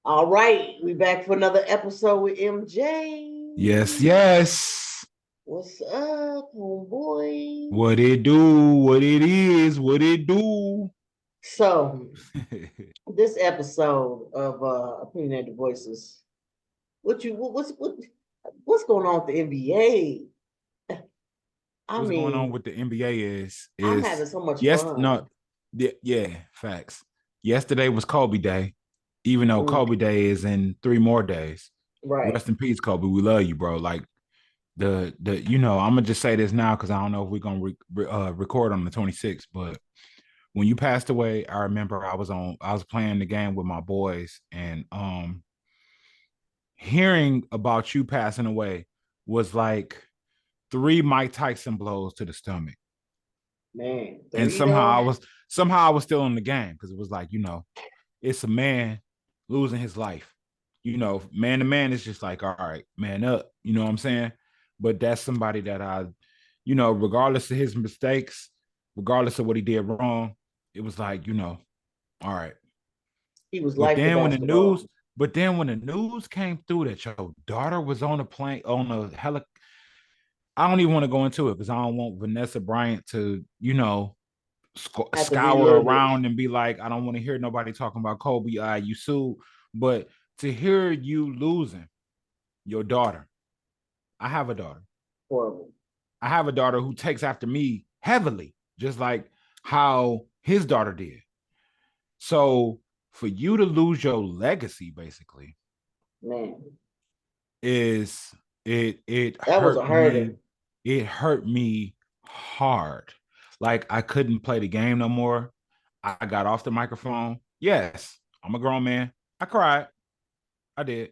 All right, we back for another episode with MJ. Yes, yes. What's up, homeboy? What it do, what it is, what it do. So, this episode of Opinionated Voices, what's going on with the NBA? I What's going on mean, with the NBA I'm is having so much yes, fun. no, yeah, facts. Yesterday was Kobe Day, even though Mm, Kobe Day is in 3 more days. right. Rest in peace, Kobe. We love you, bro. Like I'm gonna just say this now because I don't know if we're gonna record on the 26th, but when you passed away, I remember I was playing the game with my boys, and hearing about you passing away was like three Mike Tyson blows to the stomach. Man, And three though? somehow I was still in the game because it was like, it's a man losing his life. Man to man is just like, all right, man up. You know what I'm saying? But that's somebody that regardless of his mistakes, regardless of what he did wrong, it was like, all right. He was But life to then when the news, basketball. but then when the news came through that your daughter was on a plane on a I don't even want to go into it because I don't want Vanessa Bryant to, Had to scour relive it. around and be like, I don't want to hear nobody talking about Kobe. You sue, but to hear you losing your daughter, I have a daughter. Horrible. I have a daughter who takes after me heavily, just like how his daughter did. So for you to lose your legacy, basically, Man, is it that was a hurt me. hurting. It hurt me hard. Like I couldn't play the game no more. I got off the microphone. Yes, I'm a grown man. I cried. I did.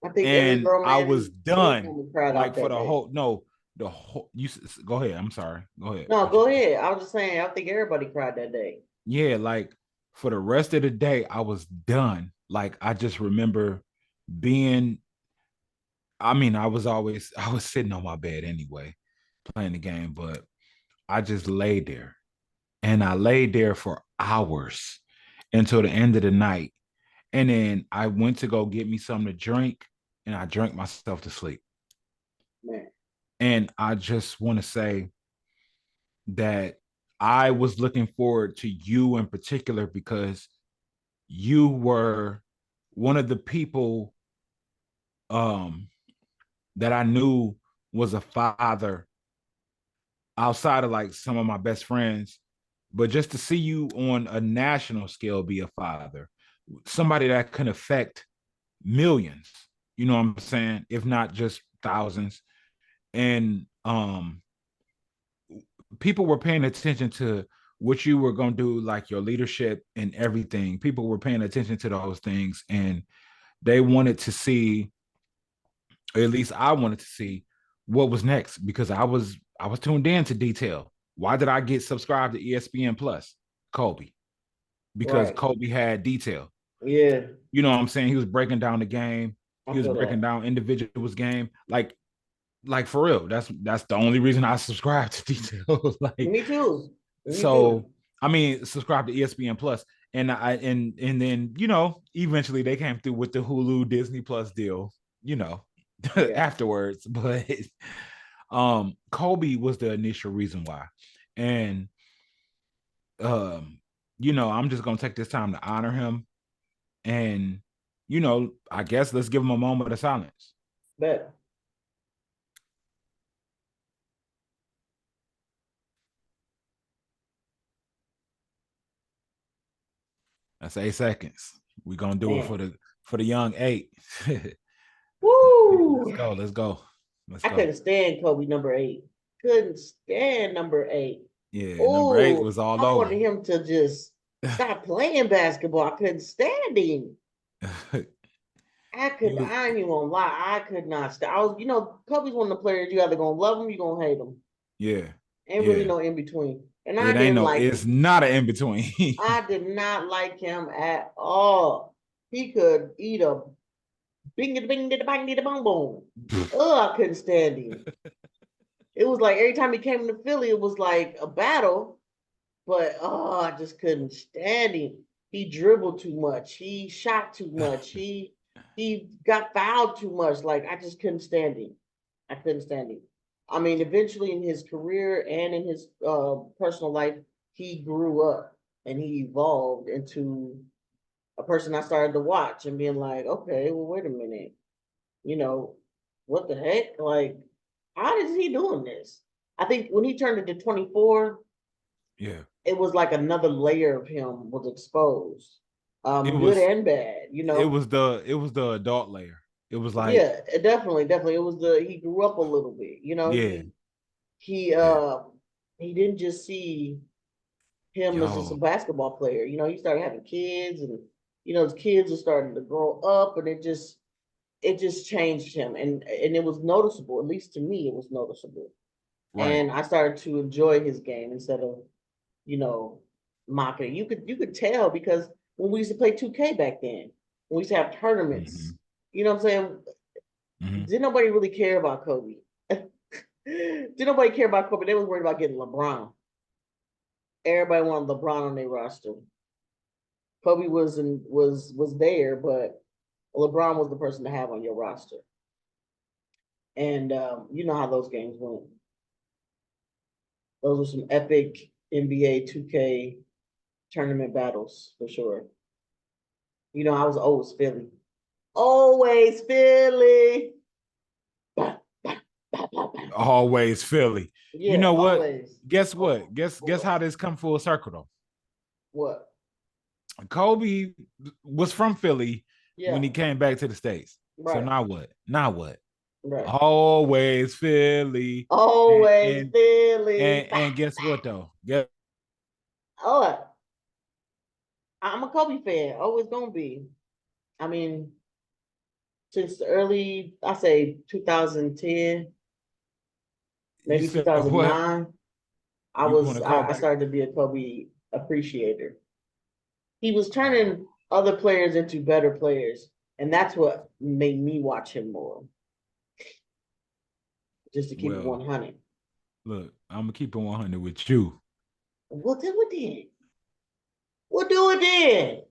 I think every And girl, I man, was every done. woman cried out Like for that the day. whole no, the whole you go ahead. I'm sorry. Go ahead. No, What you go ahead. I was just saying, I think everybody cried that day. Yeah, like for the rest of the day, I was done. Like I just remember being I was sitting on my bed anyway, playing the game, but I just laid there and I laid there for hours until the end of the night. And then I went to go get me something to drink and I drank myself to sleep. Man, And I just want to say that I was looking forward to you in particular because you were one of the people um, that I knew was a father outside of like some of my best friends, but just to see you on a national scale be a father, somebody that can affect millions, you know what I'm saying, if not just thousands. And people were paying attention to what you were going to do, like your leadership and everything. People were paying attention to those things, and they wanted to see, or at least I wanted to see, what was next because I was tuned in to detail. Why did I get subscribed to ESPN Plus? Kobe, because right. Kobe had detail. Yeah, You know what I'm saying? He was breaking down the game. I He was feel breaking that. down individuals' game. Like for real. That's the only reason I subscribe to detail. Like Me too. Me too. so. I mean, subscribe to ESPN Plus, and then eventually they came through with the Hulu Disney Plus deal. You know, Yeah. afterwards, but Kobe was the initial reason why, and um, I'm just gonna take this time to honor him, and I guess let's give him a moment of silence. Bet. That's 8 seconds. We're gonna do it Man. for the young eight. Let's Woo! go. Let's go. Let's I go. couldn't stand Kobe number 8. Couldn't stand number 8. Yeah, number eight Oh, was all I over. wanted him to just stop playing basketball. I couldn't stand him. he was, I ain't even gonna lie. I could not stand. Kobe's one of the players you either gonna love him, you gonna hate him. yeah, Ain't really yeah. no in between. And I It ain't didn't no. like It's him. not an in between. I did not like him at all. He could eat a bing bing bang bong boom. Oh, I couldn't stand him. It was like every time he came to Philly, it was like a battle. But I just couldn't stand him. he dribbled too much. He shot too much. He got fouled too much. Like I just couldn't stand him. I couldn't stand him. I mean, eventually in his career and in his personal life, he grew up and he evolved into a person I started to watch and being like, okay, well, wait a minute, you know, what the heck? Like, how is he doing this? I think when he turned into 24, Yeah. it was like another layer of him was exposed, It good was and bad, it was the adult layer. It was like, Yeah, definitely. It was he grew up a little bit, yeah, he yeah. he didn't just see him as just a Yo, basketball player. He started having kids, and his kids are starting to grow up, and it just changed him, and it was noticeable. At least to me, it was noticeable, right. and I started to enjoy his game instead of you know mocking it. You could tell because when we used to play 2K back then, when we used to have tournaments, Hmm. you know what I'm saying? Hmm. Did nobody really care about Kobe? Did nobody care about Kobe? They was worried about getting LeBron. Everybody wanted LeBron on their roster. Kobe was there, but LeBron was the person to have on your roster. And you know how those games went. Those were some epic NBA 2K tournament battles for sure. I was always Philly. Always Philly. Bah, bah, bah, bah, bah. Always Philly. You Yeah, know what? always. Guess Oh, what? Guess what? how this come full circle though. What? Kobe was from Philly when Yeah, he came back to the States. So right, now what? Now what? right. Always Philly. And Always and Philly. and, Bah, and guess what though? Guess oh, I'm a Kobe fan. Always gonna be. I mean, since the early, I say 2010, you maybe said what? 2009, I You want was to call I back? started to be a Kobe appreciator. He was Oh, turning other players into better players, and that's what made me watch him more, just to keep it well, 100. look, I'm gonna keep it 100 with you. What then we did? We'll do it then.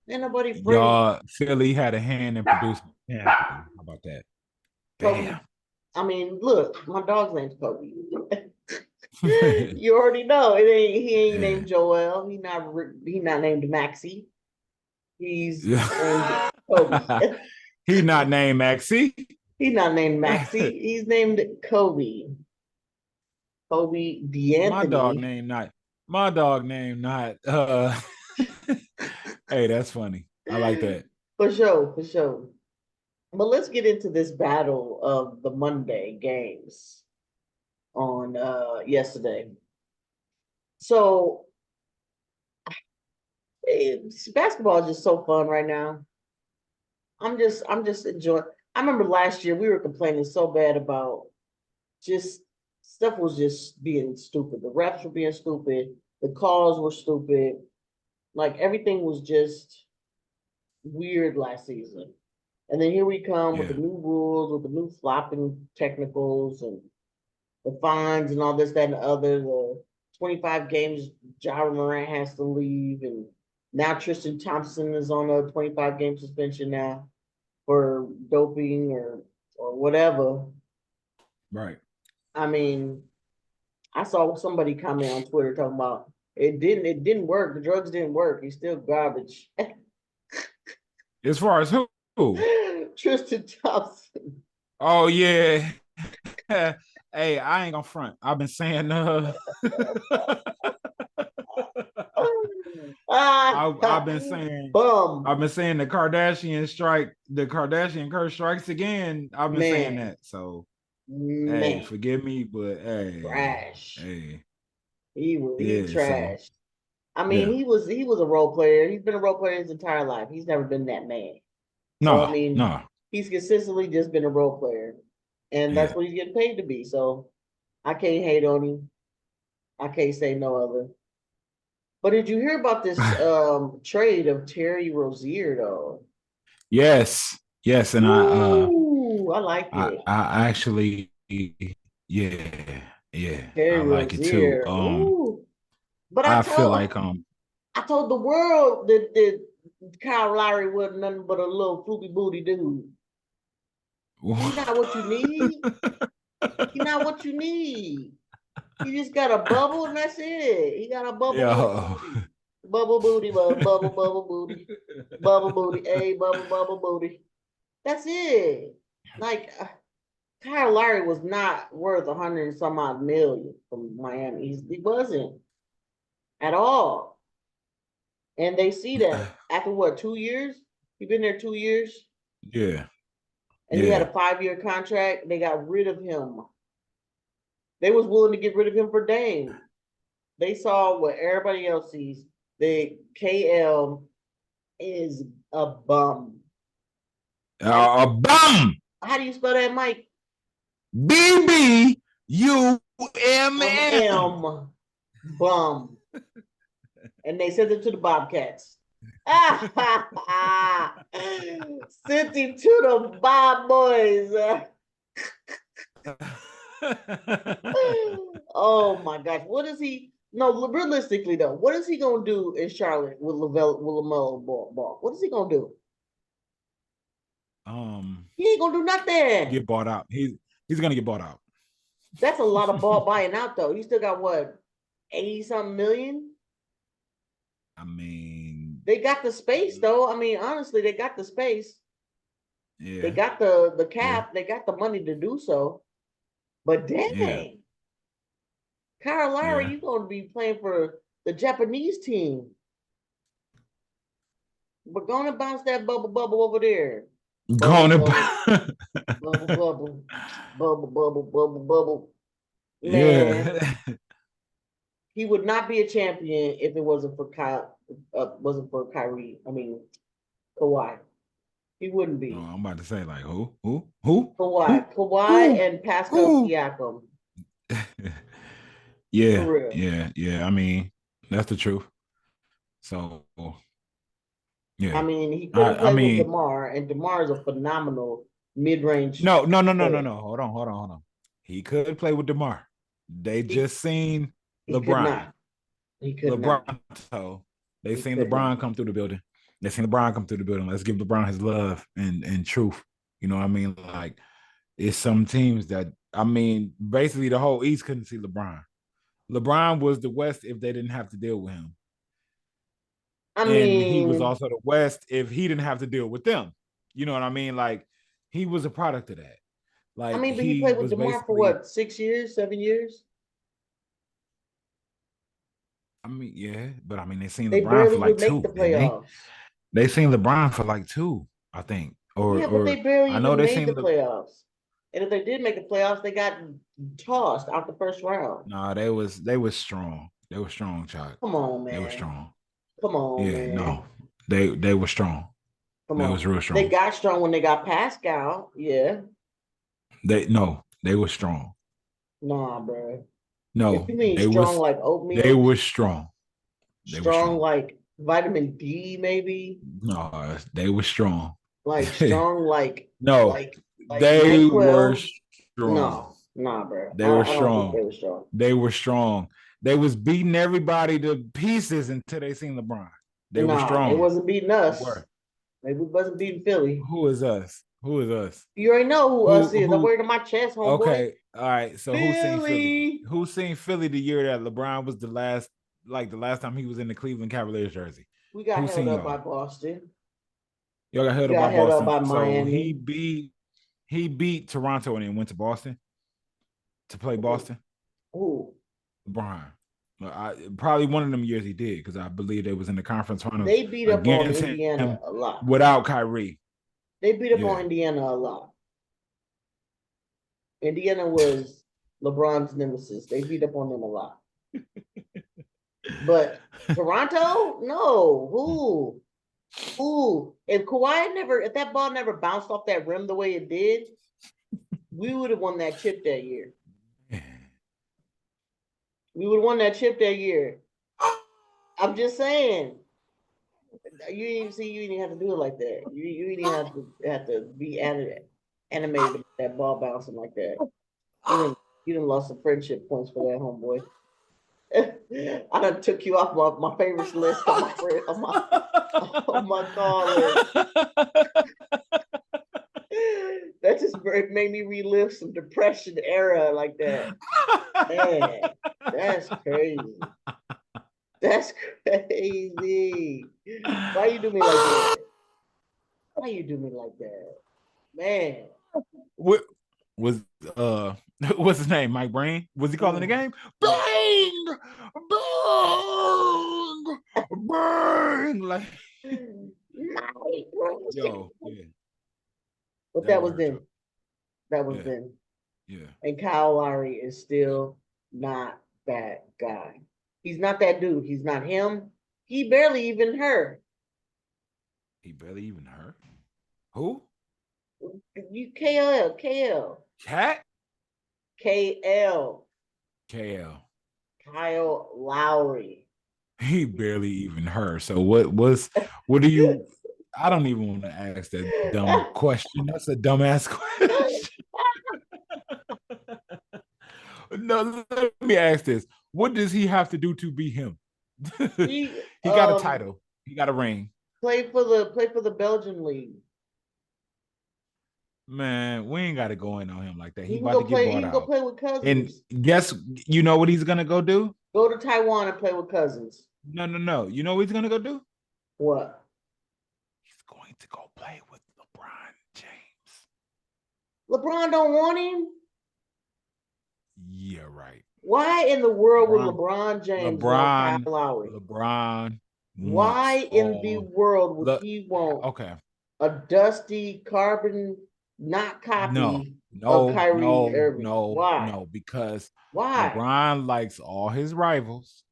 Ain't nobody bring Y'all, Philly had a hand in producing. Yeah, how about that? Kobe. Damn. I mean, look, my dog's name's Kobe. You already know he ain't Yeah. named Joel. He not named Maxie. He's named Yeah. Kobe. He not named Maxie. He's not named Maxie. He's named Kobe. Kobe my dog D'Anthony. name not my dog name not hey, that's funny. I like that. For sure, for sure. But let's get into this battle of the Monday games on yesterday. So basketball is just so fun right now. I'm just enjoying. I remember last year we were complaining so bad about just stuff was just being stupid. The refs were being stupid. The calls were stupid. Like everything was just weird last season. And then here we come with the Yeah. new rules, with the new flopping technicals and the fines and all this, that, and the other. The 25 games, Ja Morant has to leave, and now Tristan Thompson is on a 25-game suspension now for doping or whatever. Right. I mean, I saw somebody comment on Twitter talking about it didn't work. The drugs didn't work. He's still garbage. As far as who? Tristan Thompson. Oh yeah. Hey, I ain't gonna front. I've been saying I've been saying Bum. The Kardashian curse strikes again. I've been saying Man. that. So hey, Man. forgive me, but hey, Trash. hey, He yeah. So trash. I mean, yeah, he was a role player. He's been a role player his entire life. He's never been that man. So I no, mean, no, he's consistently just been a role player, and that's yeah. what he's getting paid to be. So I can't hate on him. I can't say no other. But did you hear about this trade of Terry Rozier though? Yes, yes, and Ooh, I like it. I actually, yeah, yeah, Terry I like it too. Rozier. Ooh. But I I feel told like I told the world that Kyle Lowry wasn't nothing but a little floopy booty dude. He's not what you need. He's not what you need. He just got a bubble and that's it. He got a bubble Yo. booty. Bubble booty, bubble booty. Bubble booty, a bubble booty. That's it. Like Kyle Lowry was not worth 100 and some odd million from Miami. He wasn't at all. And they see that after what, 2 years? He been there 2 years Yeah. and he had a 5-year contract. They got rid of him. They was willing to get rid of him for Dame. They saw what everybody else sees. The KL is a bum. A bum. How do you spell that, Mike? BBUMM. Bum. And they sent it to the Bobcats. Sent him to the Bob Boys. Oh my gosh. What is he? No, realistically though, what is he gonna do in Charlotte with LaMelo Ball? What is he gonna do? He ain't gonna do nothing. Get bought out. He's gonna get bought out. That's a lot of ball buying out though. He still got what, 80-something million? I mean, they got the space though. I mean, honestly, they got the space. Yeah. They got the cap. Yeah. They got the money to do so. But dang, yeah. Kyle Lowry, you're going to be playing for the Japanese team. We're going to bounce that bubble over there. Going to bubble. Man, yeah. He would not be a champion if it wasn't for Kyrie. I mean, Kawhi. He wouldn't be. Oh, I'm about to say like who? Kawhi and Pascal Siakam. Yeah. I mean, that's the truth. So, yeah. I mean, he couldn't play with DeMar, and DeMar is a phenomenal mid-range. No. Hold on. He could play with DeMar. They just seen LeBron. He could not. So they seen LeBron come through the building. Let's give LeBron his love and truth. You know what I mean? Like, it's some teams that, I mean, basically the whole East couldn't see LeBron. LeBron was the West if they didn't have to deal with him. And he was also the West if he didn't have to deal with them. You know what I mean? Like, he was a product of that. Like, but he played with DeMar for what, 6 years, 7 years? I mean, yeah, but I mean, they seen LeBron for like 2. They seen LeBron for like 2, I think. But they barely even made the playoffs. And if they did make the playoffs, they got tossed out the first round. No, they was strong. They were strong, Chuck. Come on, man. They were strong. Come on, man. No, they were strong. They was real strong. They got strong when they got Pascal. Yeah. They were strong. Nah, bro. No, if you mean strong like oatmeal, they were strong. Strong like vitamin D, maybe. No, they were strong. Like strong, like no, like they were strong. No, nah, bro. They were strong. They were strong. They was beating everybody to pieces until they seen LeBron. They were strong. It wasn't beating us. They wasn't beating Philly. Who is us? You already know who us is. I'm wearing my chest, homeboy. Okay, all right. So who seen Philly? Who seen Philly the year that LeBron was the last time he was in the Cleveland Cavaliers jersey? We got held up by Boston. Y'all got held up by Miami. So he beat Toronto and then went to Boston to play Boston. Who? LeBron. Probably one of them years he did, because I believe they was in the conference finals. They beat up on Indiana a lot without Kyrie. They beat up on Indiana a lot. Indiana was LeBron's nemesis. They beat up on them a lot. But Toronto, no. Who? If that ball never bounced off that rim the way it did, we would have won that chip that year. We would have won that chip that year. I'm just saying. You didn't have to do it like that. You didn't have to be animated with that ball bouncing like that. You didn't lost some friendship points for that, homeboy. I done took you off my favorites list on my friend on my call list. That just made me relive some depression era like that. Man, that's crazy. That's crazy. Why you do me like that? Why you do me like that? Man. What was uh what's his name? Mike Brain? Was he calling the Mm. game? Bang! Bang! Bang! Like yo, yeah. But That that would was hurt then. you. That was Yeah, then. yeah. And Kyle Lowry is still not that guy. He's not that dude. He's not him. He barely even her. He barely even hurt. Who? You KL, Cat? KL, KL. Kyle Lowry. He barely even hurt. So what do you I don't even want to ask that dumb question. That's a dumbass question. No, let me ask this. What does he have to do to be him? he He got a title. He got a ring. played for the Belgian league. Man, we ain't got to go in on him like that. He He can about go to get play. He bought can go out. play with And Cousins. guess you know what he's gonna go do? Go to Taiwan and play with Cousins. No, no, no. You know what he's gonna go do? What? He's going to go play with LeBron James. LeBron don't want him. Yeah, right. Why in the world would LeBron, LeBron James want Kyle LeBron, Lowry? LeBron Why wants in the all. world would Look, he want okay. a dusty carbon not No, copy of no, Kyrie no, Irving? no, Why? no, because Why? LeBron likes all his rivals.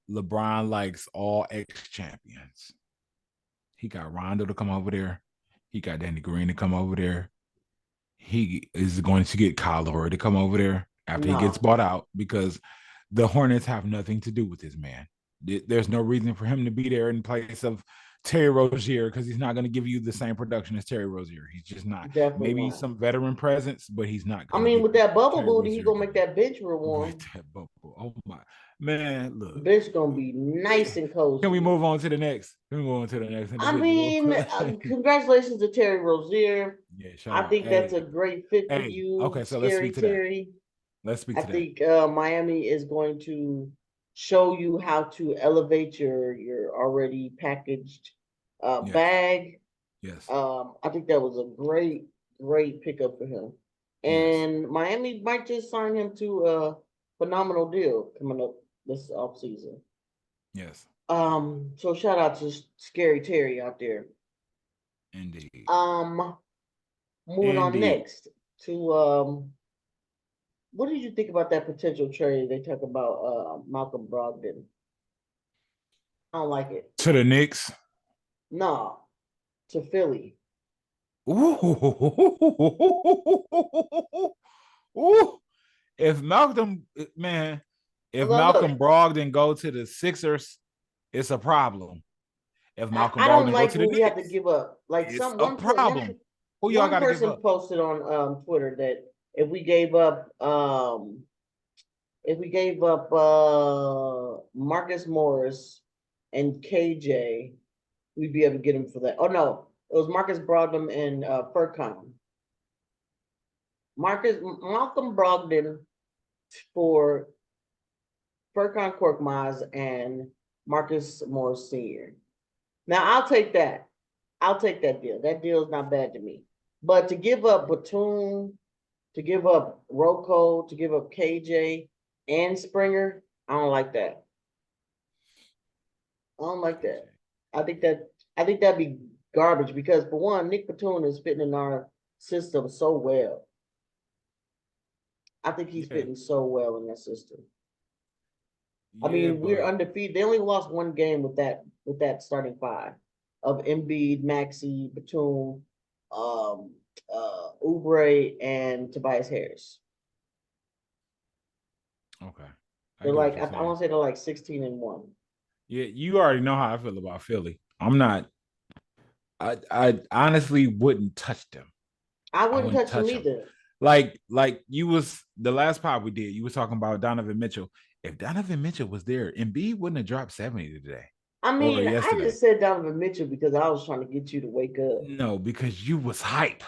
LeBron likes all ex champions. He got Rondo to come over there. He got Danny Green to come over there. He is going to get Kyle Lowry to come over there after he gets No, bought out because the Hornets have nothing to do with this man. There's no reason for him to be there in place of Terry Rozier because he's not going to give you the same production as Terry Rozier. He's just not. definitely Maybe not. some veteran presence, but he's not I going to mean, give with you that what bubble Terry booty, he Rozier gonna give make you. that bench real With warm. that bubble. Oh my man, The look. bench gonna be nice and Can we cozy. move on to the next? Can we move on to the next I individual? mean, congratulations to Terry Rozier. Yeah, shout I out. think that's a Hey, great fit for hey. you, Okay, so let's Scary speak to that. Terry. Let's speak I to that. think Miami is going to show you how to elevate your already packaged Yes. bag. Yes. I think that was a great pickup for him. Yes. And Miami might just sign him to a phenomenal deal coming up this offseason. Yes. So shout out to Scary Terry out there. Indeed. Um, moving on Indeed. next to what did you think about that potential trade they talk about Malcolm Brogdon? I don't like it. To the Knicks. No, to Philly. Ooh. Ooh. If Malcolm, man, if Well, look, Malcolm Brogdon go to the Sixers, it's a problem. If Malcolm I don't Brogdon go like to the what we have to Knicks, give up. Like it's some a problem. Who y'all one got to give person up? posted on Twitter that if we gave up Marcus Morris and KJ, we'd be able to get him for that. Oh no, it was Marcus Brogdon and Furkan. Malcolm Brogdon for Furkan Korkmaz and Marcus Morris Sr. Now I'll take that. I'll take that deal. That deal is not bad to me. But to give up Batum, to give up Rocco, to give up KJ and Springer, I don't like that. I don't like that. I think that I think that'd be garbage because for one, Nick Batum is fitting in our system so well. I think he's Yeah. fitting so well in that system. I Yeah, mean, we're but undefeated. They only lost one game with that starting five of Embiid, Maxey, Batum, um, Oubre, and Tobias Harris. okay. I They're get what like you're I saying. want to say they're like 16-1. Yeah, you already know how I feel about Philly. I'm not. I honestly wouldn't touch them. I I wouldn't wouldn't touch them touch them. either. Like you was the last pod we did. You was talking about Donovan Mitchell. if Donovan Mitchell was there, Embiid wouldn't have dropped 70 today I or mean, I yesterday. just said Donovan Mitchell because I was trying to get you to wake up. No, because you was hype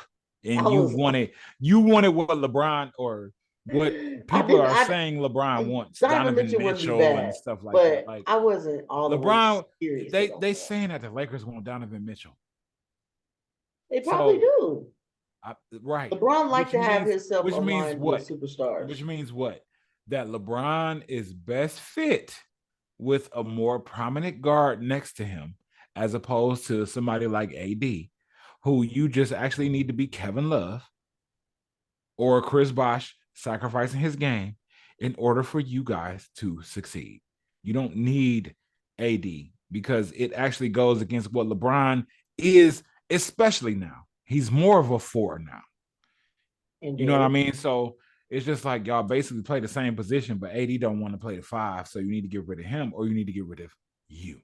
I and was. you wanted what LeBron or what I people didn't. are saying LeBron wants, Donovan Donovan Mitchell wouldn't be Mitchell and bad, stuff like that. but Like I wasn't all the way LeBron, serious they about that. saying that the Lakers want Donovan Mitchell. They probably So do. right, LeBron like to have himself which means aligned with what? superstars. Which means what? That LeBron is best fit with a more prominent guard next to him, as opposed to somebody like AD, who you just actually need to be Kevin Love or Chris Bosh sacrificing his game in order for you guys to succeed. You don't need AD because it actually goes against what LeBron is, especially now. He's more of a four now. You know what I Indeed. mean? So it's just like y'all basically play the same position, but AD don't want to play the five. So you need to get rid of him or you need to get rid of you.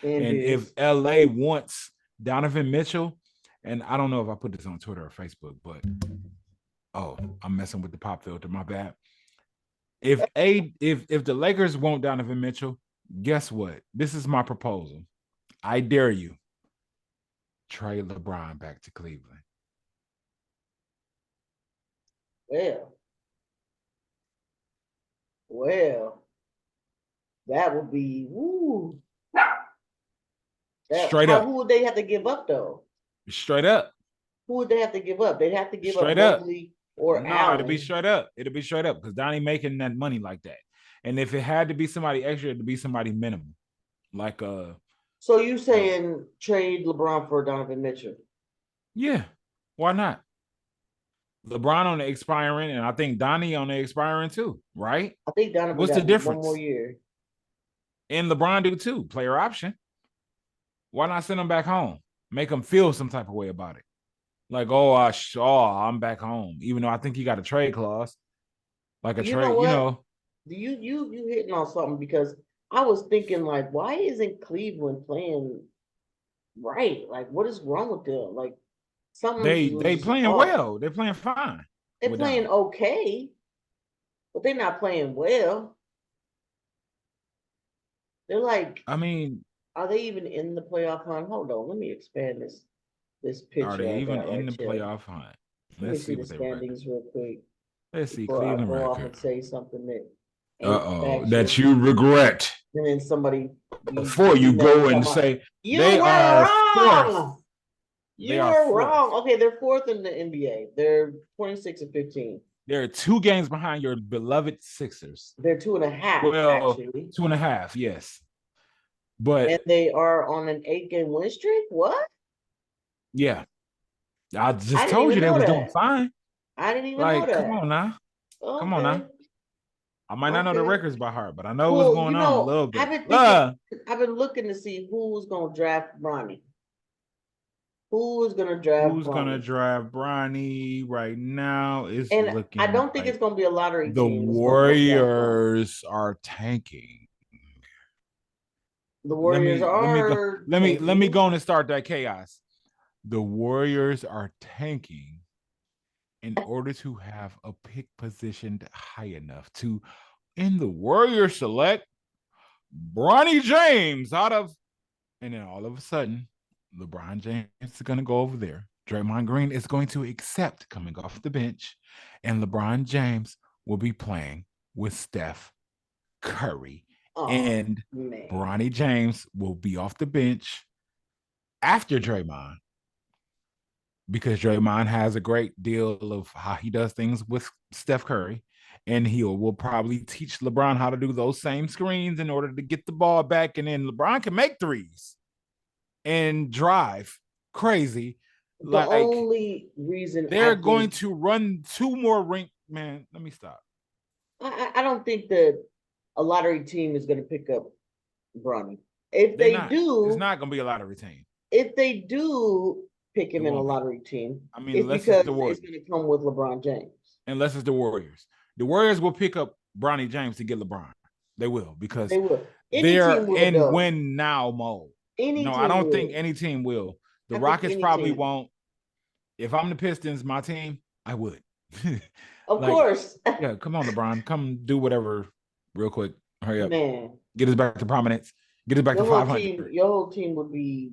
And Indeed. if LA wants Donovan Mitchell, and I don't know if I put this on Twitter or Facebook, but I'm messing with the pop filter. My bad. If the Lakers want Donovan Mitchell, guess what? This is my proposal. I dare you. Trade LeBron back to Cleveland. Well, that would be woo. Straight up. Who would they have to give up though? Straight up. Who would they have to give up? They'd have to give up Straight up. Mobley or No, it'll be Allen. straight up. It'll be straight up because Donnie making that money like that. And if it had to be somebody extra, it'd be somebody minimum. Like So you saying trade LeBron for Donovan Mitchell? Yeah. Why not? LeBron on the expiring, and I think Donnie on the expiring too, right? I think Donovan What's the got one difference? more year. And LeBron do too. Player option. Why not send him back home? Make him feel some type of way about it. Like, I'm back home. Even though I think he got a trade clause. Like a You know trade, what? You hitting on something because I was thinking like, why isn't Cleveland playing right? Like, what is wrong with them? Like, they something's playing off. well. They're playing fine They're with playing Donnie. okay, but they're not playing well. They're like, I mean, are they even in the playoff hunt? Hold on, let me expand this are they picture I even got in right the here. playoff hunt? Let me Let's see see the what their record. standings real quick Let's see before I Cleveland go off record. and say something that ain't Uh-oh, that factual. you regret. And then somebody Before you email me go talking and about say you they were are fourth. wrong. They You are were fourth. wrong. Okay, they're fourth in the NBA. They're 26-15. They're 2 games behind your beloved Sixers. They're 2.5 Well, actually, 2.5, yes. and But they are on an 8-game win streak. What? yeah, I I just didn't told even you they know was doing that. fine. I didn't even know Like, come that. on now. Come on Okay. now. I might not know the Okay. records by heart, but I know what's Well, going on a little I've bit. been thinking, I've been looking to see who's gonna draft Bronny. Who is gonna draft Who's gonna Bronny? drive Bronny right now? It's And I looking don't think it's like gonna be a lottery the team that's gonna go draft Bronny. Warriors are tanking. The Let Warriors me let me go are let me tanking. go and start that chaos. The Warriors are tanking in order to have a pick positioned high enough to, in the Warriors, select Bronny James out of, and then all of a sudden, LeBron James is going to go over there. Draymond Green is going to accept coming off the bench, and LeBron James will be playing with Steph Curry. Oh And man. Bronny James will be off the bench after Draymond because Draymond has a great deal of how he does things with Steph Curry. And he will probably teach LeBron how to do those same screens in order to get the ball back. And then LeBron can make threes and drive crazy. The Like only reason I they're going think to run 2 more. Man, let me stop. I don't think that a lottery team is gonna pick up Bronny. If They're they not. It's do, not going to be a lot of retain. if they do pick It him in a won't be. lottery team, I mean, it's unless it's because the it's Warriors. gonna come with LeBron James. Unless it's the Warriors. The Warriors will pick up Bronny James to get LeBron. They will because They will. Any they're team will in though. win now mode. Any No, I team don't think will. any team will. The I think Rockets any probably team. won't. If I'm the Pistons, my team, I would. Of Like, course. yeah, come on, LeBron. Come do whatever real quick. Hurry up. Man, Get us back to prominence. Get us back to 500. your whole team would be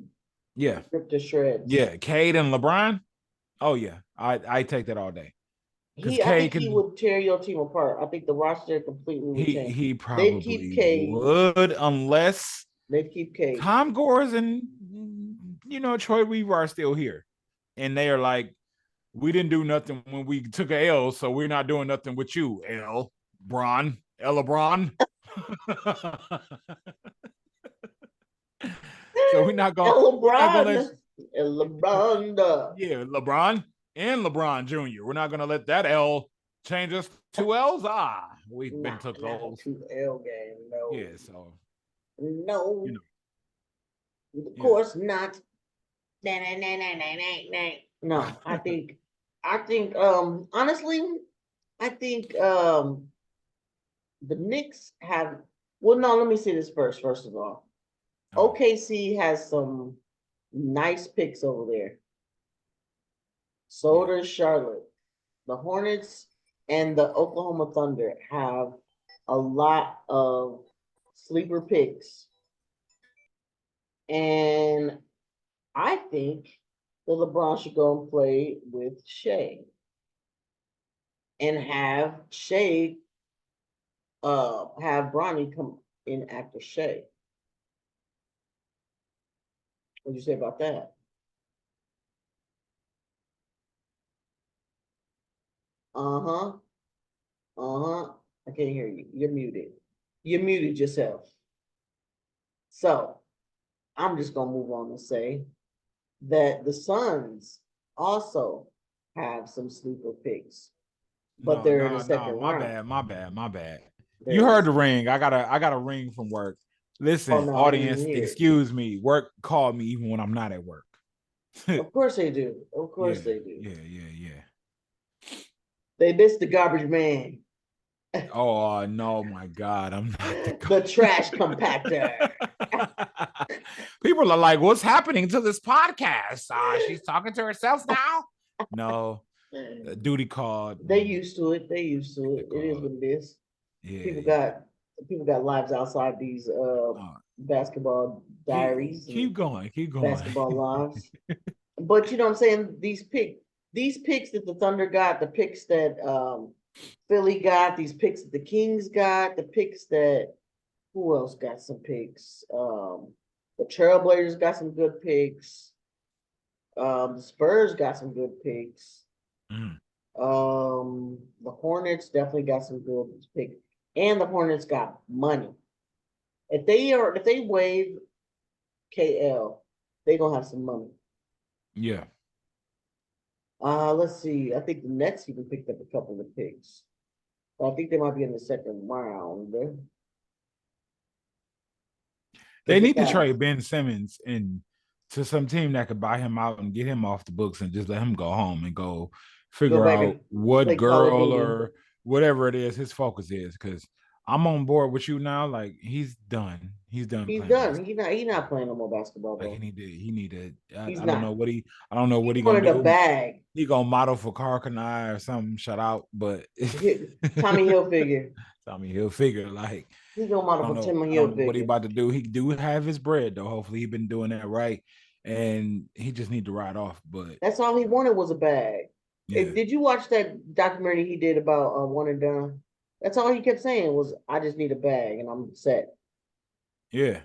Yeah. ripped to shreds. Yeah. Cade and LeBron. Oh, yeah. I take that all day. Because I Cade think he can, would tear your team apart. I think the roster completely would change. he They'd keep probably Cade. would, unless They'd keep Cade. Tom Gores and, Troy Weaver are still here. And they are like, we didn't do nothing when we took a L, so we're not doing nothing with you, L. Bron. L. LeBron. So we're not gonna let LeBron. LeBron. yeah, LeBron and LeBron Jr. We're not gonna let that L change us two L's. We've been took Not a those. 2L game. No. Yeah, so No. Of yeah. course not. No, I think honestly, I think the Knicks have well no, let me say this first of all. OKC has some nice picks over there. So does Charlotte. The Hornets and the Oklahoma Thunder have a lot of sleeper picks. And I think that LeBron should go and play with Shea and have Shea have Bronny come in after Shea. What do you say about that? Uh-huh. Uh-huh. I can't hear you. You're muted. You muted yourself. So I'm just gonna move on and say that the Suns also have some sleeper picks, but they're in the second My round. bad, my bad. You heard the ring. I got a ring from work. Listen, audience, excuse me. Work called me even when I'm not at work. Of course they do. Of course they do. Yeah. They missed the garbage man. Oh no, my God! I'm not the trash compactor. People are like, "What's happening to this podcast? She's talking to herself now." No, duty called. They used to it. They used to it. It is what it is. Yeah, people got lives outside these basketball diaries. Keep going. Basketball lives. But you know what I'm saying? These picks that the Thunder got, the picks that Philly got, these picks that the Kings got, the picks that who else got some picks? The Trailblazers got some good picks. The Spurs got some good picks. The Hornets definitely got some good picks. And the Hornets got money. If they waive KL, they're gonna have some money. Yeah. Let's see. I think the Nets even picked up a couple of picks. I think they might be in the second round. They need to trade Ben Simmons and to some team that could buy him out and get him off the books and just let him go home and go figure out what girl or whatever it is his focus is. Because I'm on board with you now. Like he's done. He's done. He's done. He's not playing no more basketball. Like he need to. I don't know what he gonna do. A bag. He gonna model for Carl Kanai or something. Shout out, but Tommy Hilfiger. Tommy Hilfiger, like he's gonna model for Tommy Hilfiger. What he about to do? He do have his bread though. Hopefully, he been doing that right, and he just need to ride off. But that's all he wanted was a bag. Yeah. Did you watch that documentary he did about One and Done? That's all he kept saying was, "I just need a bag and I'm set." Yeah.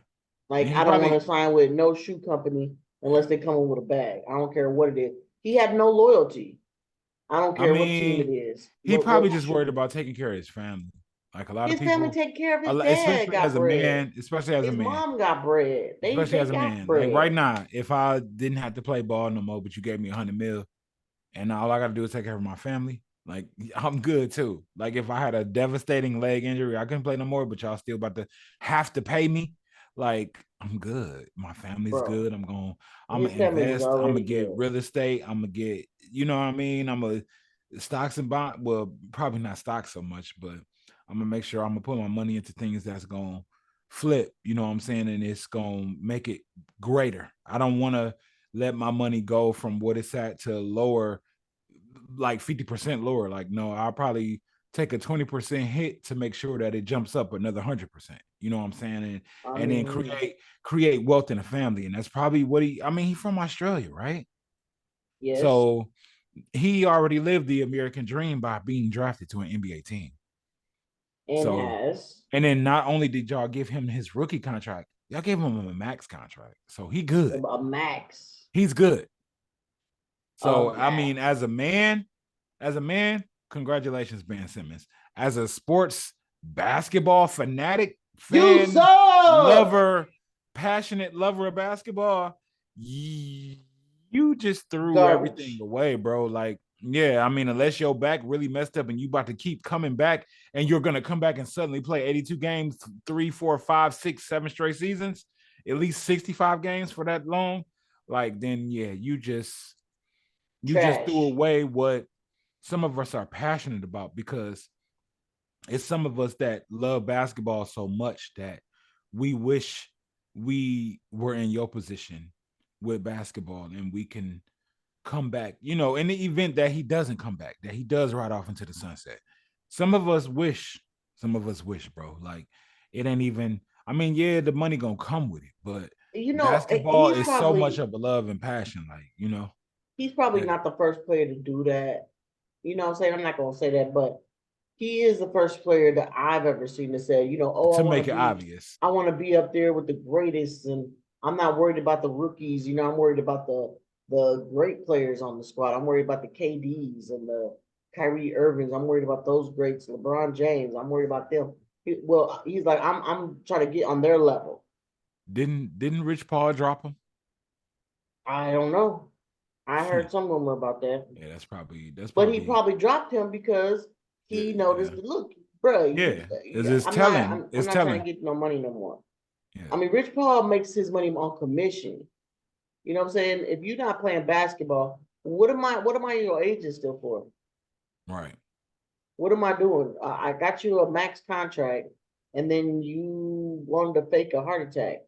Like I don't want to sign with no shoe company unless they come in with a bag. I don't care what it is. He had no loyalty. I don't care what team it is. He probably just worried about taking care of his family. Like a lot of people, his family take care of his dad. Especially as a man. His mom got bread. Especially as a man. Bread. Like right now, if I didn't have to play ball no more, but you gave me $100 million, and all I got to do is take care of my family, like I'm good too. Like if I had a devastating leg injury, I couldn't play no more, but y'all still about to have to pay me. Like I'm good. My family's good. I'm gonna invest. I'm gonna get real estate. I'm gonna get, you know what I mean? I'm gonna stocks and bond. Well, probably not stocks so much, but I'm gonna make sure I'm gonna put my money into things that's gonna flip. You know what I'm saying? And it's gonna make it greater. I don't want to let my money go from what it's at to lower, like 50% lower. Like no, I'll probably take a 20% hit to make sure that it jumps up another 100%. You know what I'm saying? And then create wealth in the family. And that's probably what he's from Australia, right? Yes. So he already lived the American dream by being drafted to an NBA team. And So, has. and then not only did y'all give him his rookie contract, y'all gave him a max contract. So he good. A max. He's good. A So I mean, max. as a man, congratulations, Ben Simmons. As a sports basketball fanatic, You fan, suck! lover, passionate lover of basketball, you just threw everything Garbage. away, bro. Like, yeah, I mean, unless your back really messed up and you about to keep coming back and you're gonna come back and suddenly play 82 games, 3, 4, 5, 6, 7 straight seasons, at least 65 games for that long, like then yeah, you just threw Trash. away what some of us are passionate about, because it's some of us that love basketball so much that we wish we were in your position with basketball and we can come back, in the event that he doesn't come back, that he does ride off into the sunset. Some of us wish, bro. Like, it ain't even, I mean, yeah, the money gonna come with it, but basketball He's is so much probably of a love and passion, he's probably that not the first player to do that. You know what I'm saying? I'm not gonna say that, but he is the first player that I've ever seen that said, oh, to make it obvious. I want to be up there with the greatest, and I'm not worried about the rookies. I'm worried about the great players on the squad. I'm worried about the KDs and the Kyrie Irvings. I'm worried about those greats, LeBron James. I'm worried about them. He's like, I'm trying to get on their level. Didn't Rich Paul drop him? I don't know. I heard some rumor about that. Yeah, But he probably dropped him because he noticed, yeah. look, bro, Yeah, it's telling. I'm It's not trying telling. to get no money no more. Yeah. I mean, Rich Paul makes his money on commission. You know what I'm saying? If you're not playing basketball, what am I your agent still for? Right. What am I doing? I got you a max contract, and then you wanted to fake a heart attack.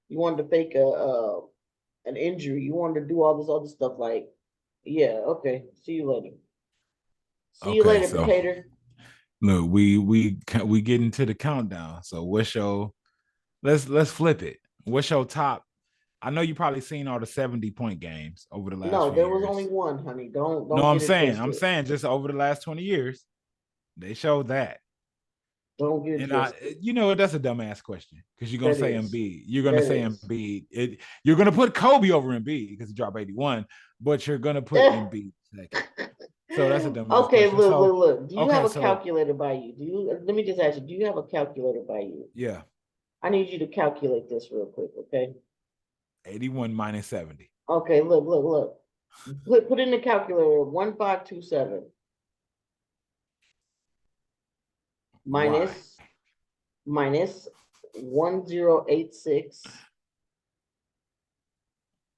You wanted to fake an injury. You wanted to do all this other stuff. Like, yeah, okay. See you later. See you Okay, later, so potato. look, we get into the countdown. So what's your let's flip it. What's your top? I know you probably seen all the 70-point games over the last No, few there was only years. one, honey. No, Don't get it I'm twisted. saying just over the last 20 years, they showed that. Don't get it And twisted. that's a dumbass question because you're gonna That say is. Embiid. You're gonna That say is. Embiid. You're gonna put Kobe over Embiid because he dropped 81, but you're gonna put Embiid second. So that's a dumbass Okay, question. look, So look, look. Do you have okay, a so calculator by you? Let me just ask you, do you have a calculator by you? yeah, I need you to calculate this real quick, okay? 81 minus 70. Okay, look. Put in the calculator 1527 Why? minus 1086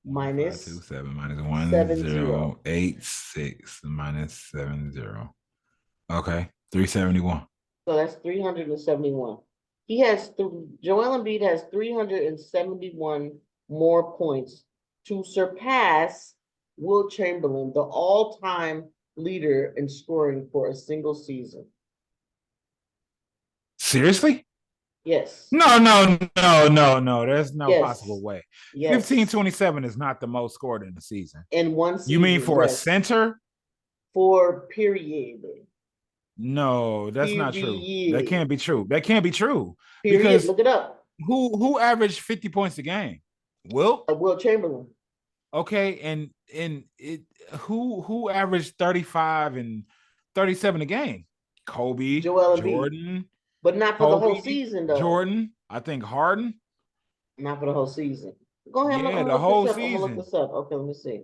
minus 1527 minus 70. 1086 minus 70. Okay, 371. So that's 371. He has Joel Embiid has 371 more points to surpass Will Chamberlain, the all-time leader in scoring for a single season. Seriously? Yes. No. There's no possible Yes. way. Yes. 1527 is not the most scored in the season. In one You mean season, for a yes. center? For period. No, that's not true. That Period. can't be true. That can't be true. Period. Because Look it up. who averaged 50 points a game? Wilt? Will Chamberlain. Okay, and it who averaged 35 and 37 a game? Kobe, Joel Embiid. Jordan, But not for the whole Kobe, season, though. Jordan, I think Harden. Not for the whole season. Go ahead. I'm Yeah, gonna the look this whole up. I'm gonna look season. this up. Okay, let me see.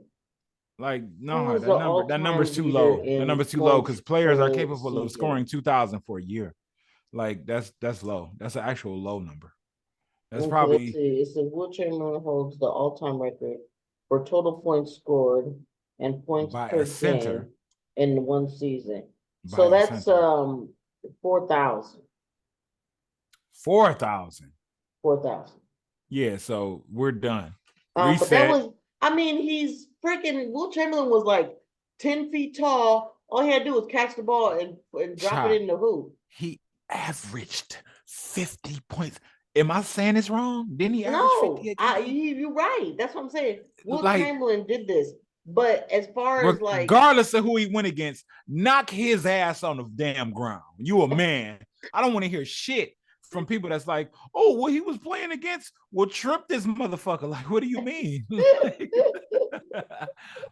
Like, Who no, is the that number's all-time too leader low. That in number's too low points because players are per capable of season? scoring 2,000 for a year. Like, that's low. That's an actual low number. That's Okay, let's probably see. It says Will Chamberlain holds the all-time record for total points scored and points by per a game center. in one season. By So a that's center. 4,000. 4,000. 4,000. Yeah, so we're done. But that Reset. was, I mean, he's freaking Will Chamberlain was like 10 feet tall, All he had to do was catch the ball and drop it in the hoop. He averaged 50 points. Am I saying this wrong? Didn't he average 50 No, a game? you're right. That's what I'm saying. Will Like, Chamberlain did this, but as far as like, regardless of who he went against, knock his ass on the damn ground. You a man. I don't want to hear shit from people that's like, oh, well, he was playing against, well, trip this motherfucker. Like, what do you mean?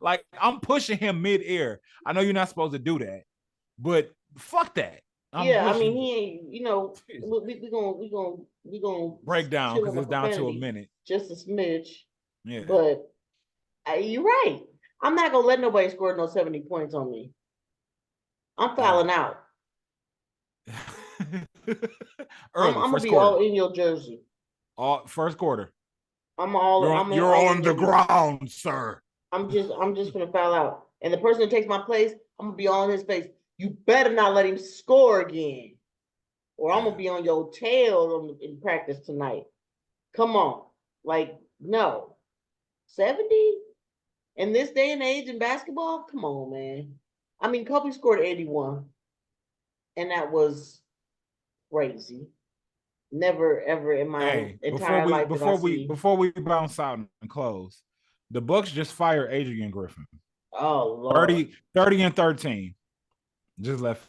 Like, I'm pushing him mid-air. I know you're not supposed to do that, but fuck that. yeah, I mean, he ain't. You know, we gonna break down chill because on the it's down to a profanity minute. just a smidge. Yeah, but you're right. I'm not gonna let nobody score no 70 points on me. I'm fouling out. Early, I'm gonna first be quarter. all in your jersey. All first quarter. I'm all. You're on the ground, sir. I'm just gonna foul out. And the person that takes my place, I'm gonna be all in his face. You better not let him score again, or I'm gonna be on your tail in practice tonight. Come on, like no, 70 in this day and age in basketball. Come on, man. I mean, Kobe scored 81, and that was crazy. Never ever in my entire life did I see. before we bounce out and close, the Bucks just fired Adrian Griffin. Oh Lord. 30 and 13. Just left